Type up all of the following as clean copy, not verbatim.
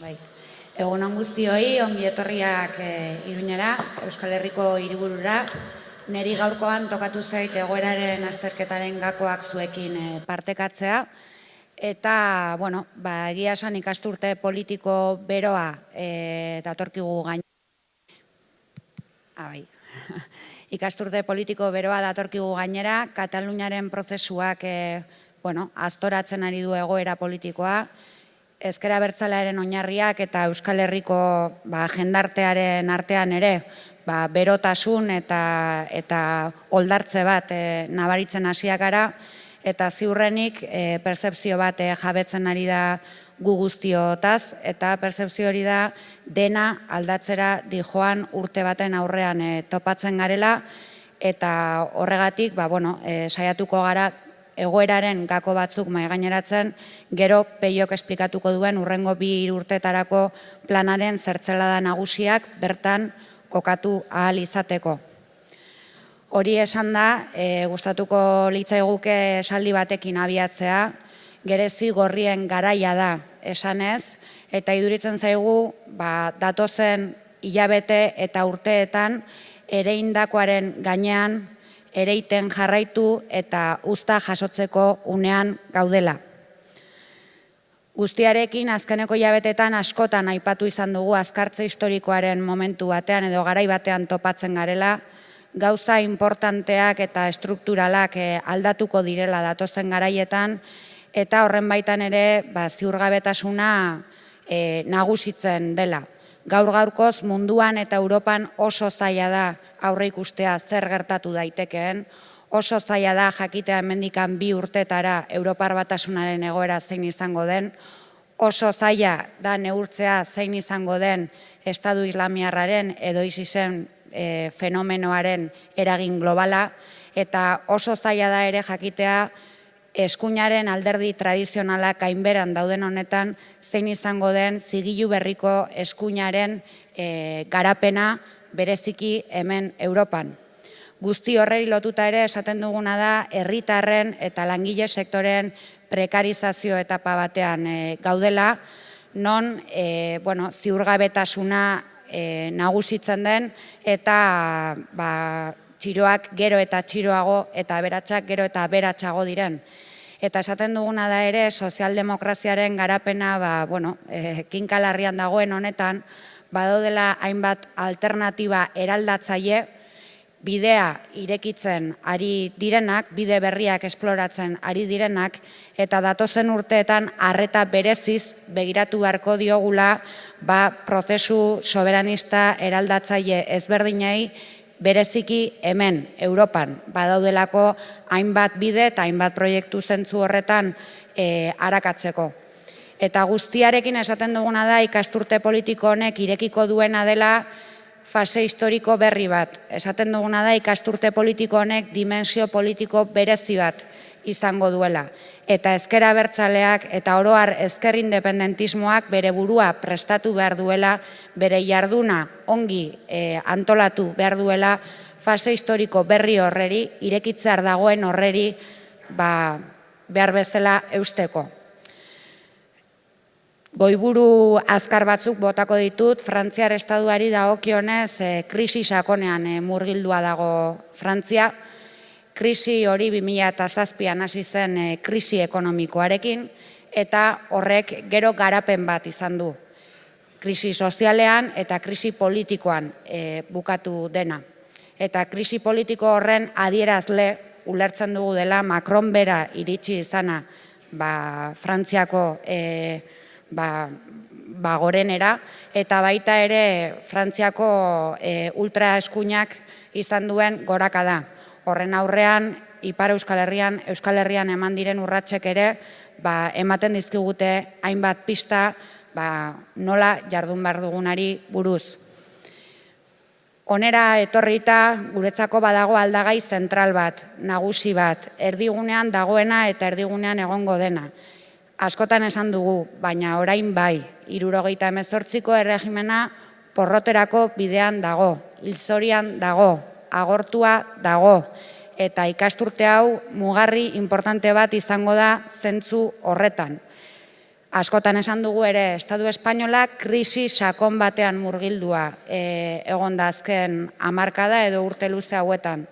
Bai. Egun on guztioi, ongi etorriak Iruñera, Euskal Herriko hiriburura. Neri gaurkoan tokatu zait egoeraren azterketaren gakoak zuekin partekatzea. Eta, egia esan ikasturte politiko beroa datorkigu gainera. Ikasturte politiko beroa datorkigu gainera, Kataluniaren prozesuak aztoratzen ari du egoera politikoa, Ezker Abertzalearen oinarriak eta Euskal Herriko jendartearen artean ere berotasun eta oldartze bat nabaritzen hasiak gara, eta ziurrenik pertzepzio bat jabetzen ari da gu guztiotaz, eta pertzepzio hori da dena aldatzera dijoan urte baten aurrean topatzen garela, eta horregatik saiatuko gara egoeraren gako batzuk mahaigaineratzen, gero Peiok esplikatuko duen hurrengo 2 urteetarako planaren zertzelada nagusiak bertan kokatu ahal izateko. Hori esan da, gustatuko litzaiguke esaldi batekin abiatzea, gerezi gorrien garaia da esanez, eta iduritzen zaigu datozen hilabete eta urteetan ereindakoaren gainean ereiten jarraitu eta uzta jasotzeko unean gaudela. Guztiarekin azkeneko hilabetetan askotan aipatu izan dugu azkartze historikoaren momentu batean edo garai batean topatzen garela, gauza importanteak eta estrukturalak aldatuko direla datozen garaietan, eta horren baitan ere ziurgabetasuna nagusitzen dela. Gaur-gaurkoz munduan eta Europan oso zaila da aurre ikustea zer gertatu daitekeen, oso zaila da jakitea hemendikan 2 urtetara Europar Batasunaren egoera zein izango den, oso zaila da neurtzea zein izango den Estatu Islamiarraren edo ISISen fenomenoaren eragin globala, eta oso zaila da ere jakitea eskuinaren alderdi tradizionalak gainberan dauden honetan zein izango den zigilu berriko eskuinaren garapena bereziki hemen Europan. Guzti horreri lotuta ere esaten duguna da herritarren eta langile sektoren prekarizazio etapa batean gaudela, non ziurgabetasuna nagusitzen den eta txiroak gero eta txiroago eta aberatsak gero eta aberatsago diren. Eta esaten duguna da ere sozialdemokraziaren garapena kinkalarrian dagoen honetan, badaudela hainbat alternatiba eraldatzaile, bidea irekitzen ari direnak, bide berriak esploratzen ari direnak, eta datozen urteetan arreta bereziz begiratu beharko diogula prozesu soberanista eraldatzaile ezberdinei, bereziki hemen, Europan, badaudelako hainbat bide eta hainbat proiektu zentzu horretan arakatzeko. Eta guztiarekin esaten duguna da ikasturte politiko honek irekiko duena dela fase historiko berri bat. Esaten duguna da ikasturte politiko honek dimensio politiko berezi bat izango duela. Eta Ezker Abertzaleak eta oro har ezker independentismoak bere burua prestatu behar duela, bere jarduna ongi antolatu behar duela fase historiko berri horreri, irekitzear dagoen horreri behar bezala eusteko. Goiburu azkar batzuk botako ditut, Frantziar estatuari dagokionez krisi sakonean murgildua dago Frantzia. Krisi hori 2007an hasi zen krisi ekonomikoarekin, eta horrek gero garapen bat izan du. Krisi sozialean eta krisi politikoan bukatu dena. Eta krisi politiko horren adierazle ulertzen dugu dela Macron bera iritsi izana Frantziako gorenera, eta baita ere Frantziako ultraeskuinak izan duen gorakada. Horren aurrean, Ipar Euskal Herrian eman diren urratsek ere, ematen dizkigute hainbat pista nola jardun behar dugunari buruz. Honera etorrita guretzako badago aldagai zentral bat, nagusi bat, erdigunean dagoena eta erdigunean egongo dena. Askotan esan dugu, baina orain bai, 78ko erregimena porroterako bidean dago, hilzorian dago, agortua dago, eta ikasturte hau mugarri importante bat izango da zentzu horretan. Askotan esan dugu ere, Estatu Espainola krisi sakon batean murgildua egon da azken hamarkada edo urte luze hauetan.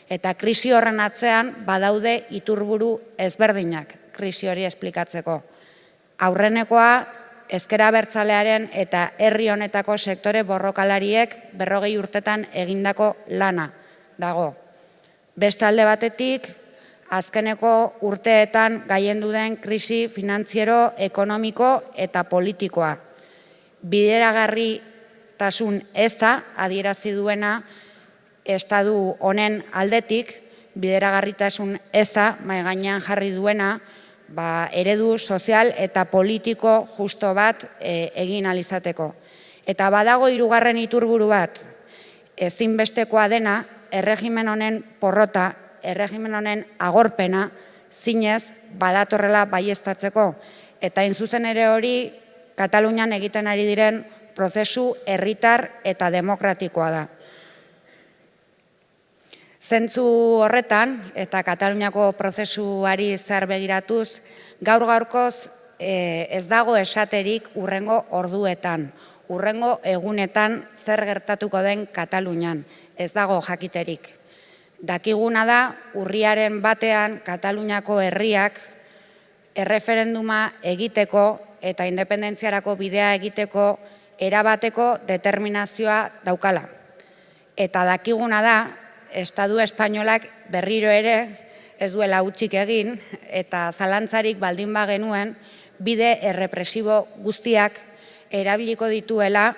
Eta krisi horren atzean badaude iturburu ezberdinak krisi hori esplikatzeko. Aurrenekoa, ezker abertzalearen eta herri honetako sektore borrokalariek 40 urtetan egindako lana dago. Beste alde batetik, azkeneko urteetan gailendu den krisi finantziero, ekonomiko eta politikoa. Bideragarritasun eza adierazi duena estatu honen aldetik, bideragarritasun eza mahai gainean jarri duena, eredu sozial eta politiko justo bat egin ahal izateko. Eta badago hirugarren iturburu bat, ezinbestekoa dena, erregimen honen porrota, erregimen honen agorpena zinez badatorrela baieztatzeko. Eta hain zuzen ere hori Katalunian egiten ari diren prozesu herritar eta demokratikoa da. Zentzu horretan, eta Kataluniako prozesuari zer begiratuz, gaur-gaurkoz ez dago esaterik hurrengo orduetan, hurrengo egunetan zer gertatuko den Katalunian, ez dago jakiterik. Dakiguna da, urriaren batean Kataluniako herriak erreferenduma egiteko eta independentziarako bidea egiteko erabateko determinazioa daukala. Eta dakiguna da, Estatu Espainolak berriro ere ez duela hutsik egin eta zalantzarik baldin bagenuen bide errepresibo guztiak erabiliko dituela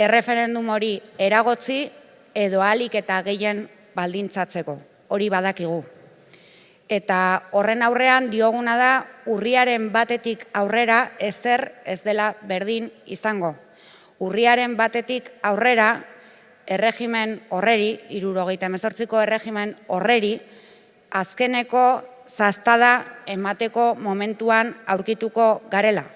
erreferendum hori eragotzi edo ahalik eta gehien baldintzatzeko, hori badakigu. Eta horren aurrean dioguna da urriaren batetik aurrera ezer ez dela berdin izango. Urriaren batetik aurrera erregimen horreri, 78ko erregimen horreri, azkeneko zaztada emateko momentuan aurkituko garela.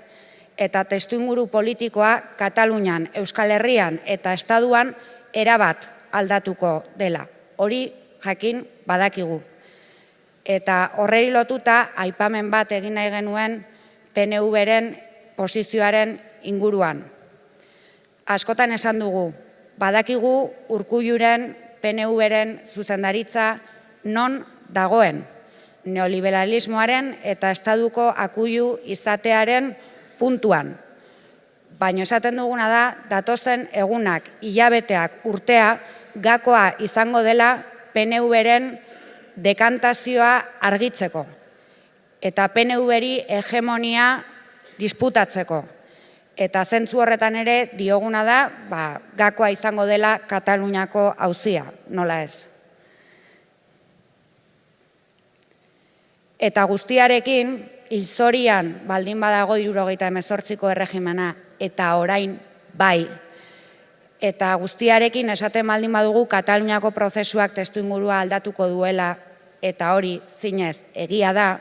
Eta testuinguru politikoa Katalunian, Euskal Herrian eta Estatuan erabat aldatuko dela. Hori jakin badakigu. Eta horreri lotuta aipamen bat egin nahi genuen PNV-ren posizioaren inguruan. Askotan esan dugu, badakigu Urkulluren PNV-ren zuzendaritza non dagoen, neoliberalismoaren eta estatuko akuilu izatearen puntuan. Baina esaten duguna da, datozen egunak, hilabeteak, urtea, gakoa izango dela PNV-ren dekantazioa argitzeko. Eta PNV-ri hegemonia disputatzeko. Eta zentzu horretan ere dioguna da, gakoa izango dela Kataluniako auzia, nola ez. Eta guztiarekin, hilzorian baldin badago 78ko erregimena, eta orain bai. Eta guztiarekin esaten baldin badugu Kataluniako prozesuak testuingurua aldatuko duela, eta hori zinez egia da,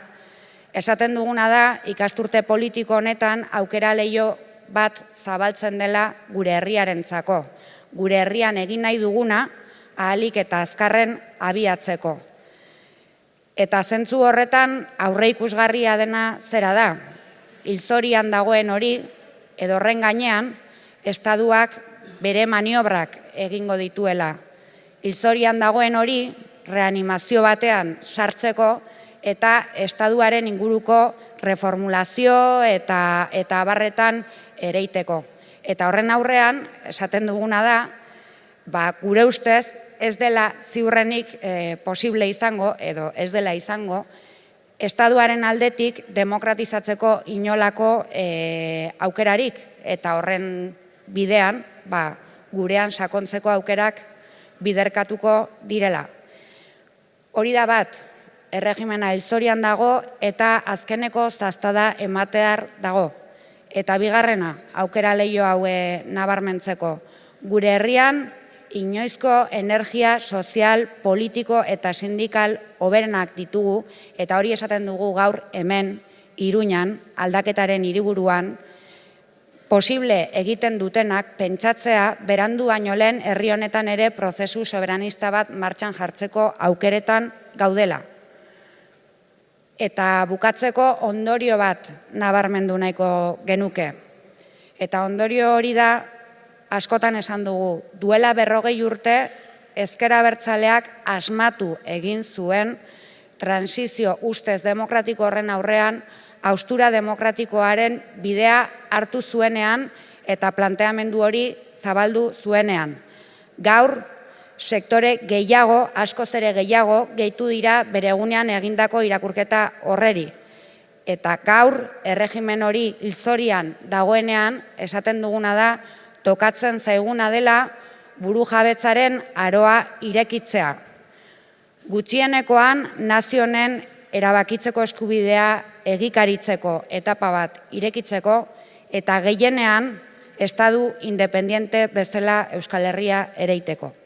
esaten duguna da ikasturte politiko honetan aukera leiho bat zabaltzen dela gure herriarentzako. Gure herrian egin nahi duguna ahalik eta azkarren abiatzeko. Eta zentzu horretan aurreikusgarria dena zera da. Hilzorian dagoen hori, edo horren gainean, estatuak bere maniobrak egingo dituela. Hilzorian dagoen hori, reanimazio batean sartzeko eta estatuaren inguruko reformulazio eta abarretan ereiteko. Eta horren aurrean, esaten duguna da, gure ustez, ez dela ziurrenik posible izango, edo ez dela izango, estatuaren aldetik demokratizatzeko inolako aukerarik, eta horren bidean, gurean sakontzeko aukerak biderkatuko direla. Hori da bat, erregimena hilzorian dago eta azkeneko zaztada ematear dago. Eta bigarrena, aukera leiho haue nabarmentzeko. Gure herrian, inoizko energia sozial, politiko eta sindikal hoberenak ditugu, eta hori esaten dugu gaur hemen, Iruñan, aldaketaren hiriburuan, posible egiten dutenak pentsatzea berandu baino lehen herri honetan ere prozesu soberanista bat martxan jartzeko aukeretan gaudela. Eta bukatzeko ondorio bat nabarmendu nahiko genuke. Eta ondorio hori da, askotan esan dugu, duela 40 urte, ezker abertzaleak asmatu egin zuen transizio ustez demokratiko horren aurrean, haustura demokratikoaren bidea hartu zuenean eta planteamendu hori zabaldu zuenean. Gaur, sektore gehiago, askoz ere gehiago, gehitu dira bere egunean egindako irakurketa horreri. Eta gaur, erregimen hori hilzorian dagoenean, esaten duguna da, tokatzen zaiguna dela burujabetzaren aroa irekitzea. Gutxienekoan nazionen erabakitzeko eskubidea egikaritzeko etapa bat irekitzeko eta gehienean estatu independiente bezala Euskal Herria ereiteko.